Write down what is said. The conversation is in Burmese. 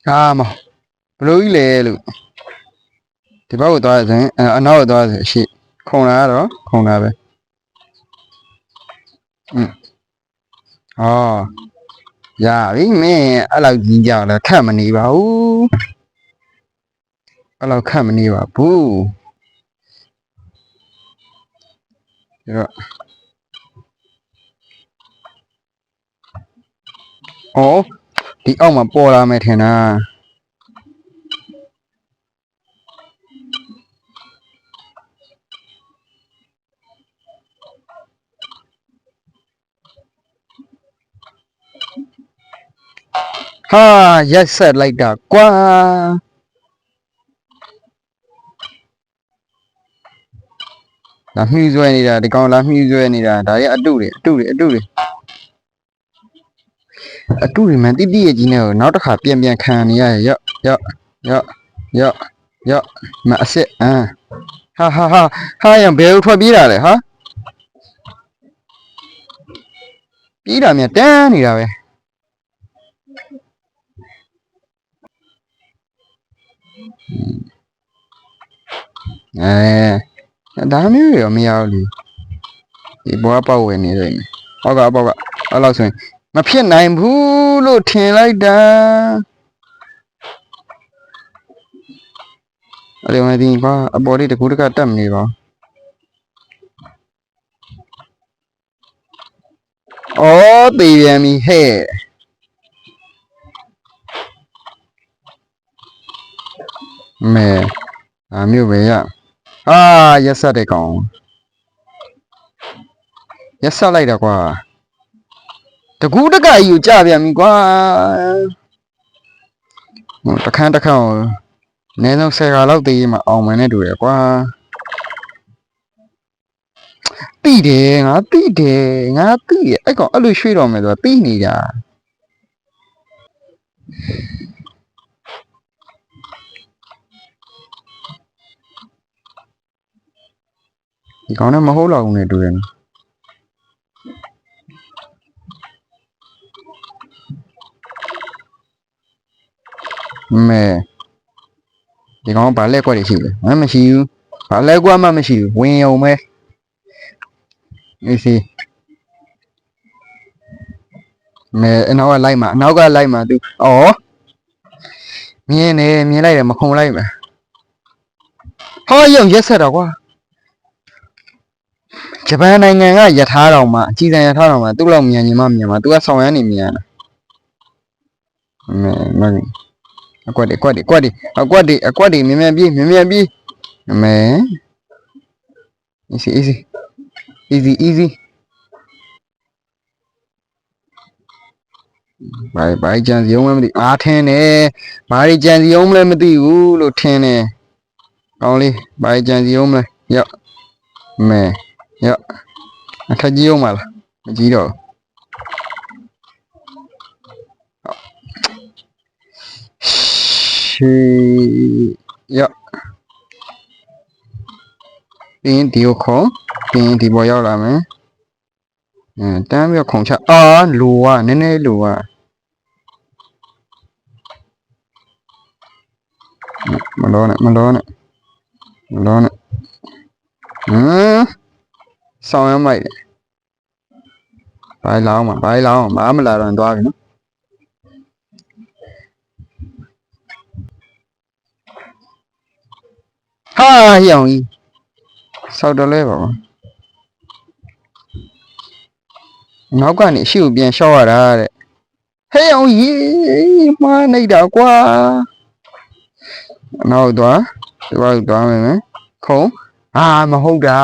ဟာမဘလို့ကြီးလေလို့ဒီဘက်ကိုသွားရစဉ်အနောက်ကိုသွားရစဉ်အရှိခုံလာတော့ခုံလာပဲဟောရပြီမင်းအဲ့လောက်ကြီးကြောက်လဲခတ်မနေပါဘူးအဲ့လောက်ခတ်မနေပါဘူးဒါတော့ဩဒီအောက်မှာပေါ်လာမယ်ထင်တာဟာရက်ဆက်လိုက်တာကွာလာမြှူးဆွဲနေတာဒီကောင်လာမြှူးဆွဲနေတာဒါရဲ့အတုတွေမှန်တိတိရဲ့ကြီးနဲ့ကိုနောက်တစ်ခါပြန်ခံနေရရဲ့ရော့မအစ်စ်ဟာရံဘယ်ကိုထွက်ပြေးတာလဲဟာပြေးတာမြတန်းနေတာပဲဒါမျိုးရောမရဘူးလေဒီဘောကပေါက်ဝင်နေတယ်ဟောက်ကအဲ့လောက်ဆိုရင်မဖြစ်နိုင်ဘူးလို့ထင်လိုက်တာအဲ့ဒီမဒီဘာအပေါ်လေးတကူတကတက်မနေပါဩတေးပြန်ပြီဟဲ့မဲအမျိုးပဲရရက်ဆက်တဲ့ကောင်ရက်ဆက်လိုက်တာကွာတကူတကကြီးကိုကြပြန်ပြီကွာတခန်းကိုအနည်းဆုံး10ခါလောက်သေးမှအောင်မယ်နဲ့တူတယ်ကွာတိတယ်ငါတိတယ်အဲ့ကောင်အဲ့လိုရွှေ့တော်မယ်ဆိုတာတိနေတာဒီကောင်နဲ့မဟုတ်တော့ဘူးနဲ့တူတယ်မဲဒီကောင်ဘာလဲကွက်တွေရှိလဲမရှိဘူးဘာလဲကွက်မှမရှိဘူးဝင်ုံပဲအေးစီမဲအနောက်ကလိုက်မှာသူမြင်လိုက်တယ်မခုံလိုက်မှာဟောရုံရက်ဆက်တော့ကွာဂျပန်နိုင်ငံကယထာတော်မှာအကြီးစံယထာတော်မှာသူ့လောက်မြန်ညီမမြန်မှာသူကဆောင်ရမ်းနေမြန်တာမဲအကွက်တွေမြန်ပြေးမဲeasyဘာကြံစီအောင်မသိထင်းတယ်ဘာကြံစီအောင်မလဲမသိဘူးလို့ထင်းတယ်ကောင်းလေးဘာကြံစီအောင်မလဲရော့အခက်ကြီးအောင်မလားမကြီးတော့ရှေးရော့တင်းဒီကိုခုံတင်းဒီပေါ်ရောက်လာမယ်တန်းပြီးခုံချလိုอ่ะနည်းနည်းလိုอ่ะမလောနဲ့ဆောင်းရမိုက်တယ်ဘိုင်းလောင်းဘာမလာတော့သွားပြီနော်ဟာရောင်ကြီးဆောက်တော့လဲပါနောက်ကနေရှေ့ကိုပြန်လျှောက်ရတာတဲ့ဟဲ့အောင်ကြီးမှားနေတာကွာနောက်သွားမယ်ခုံမဟုတ်တာ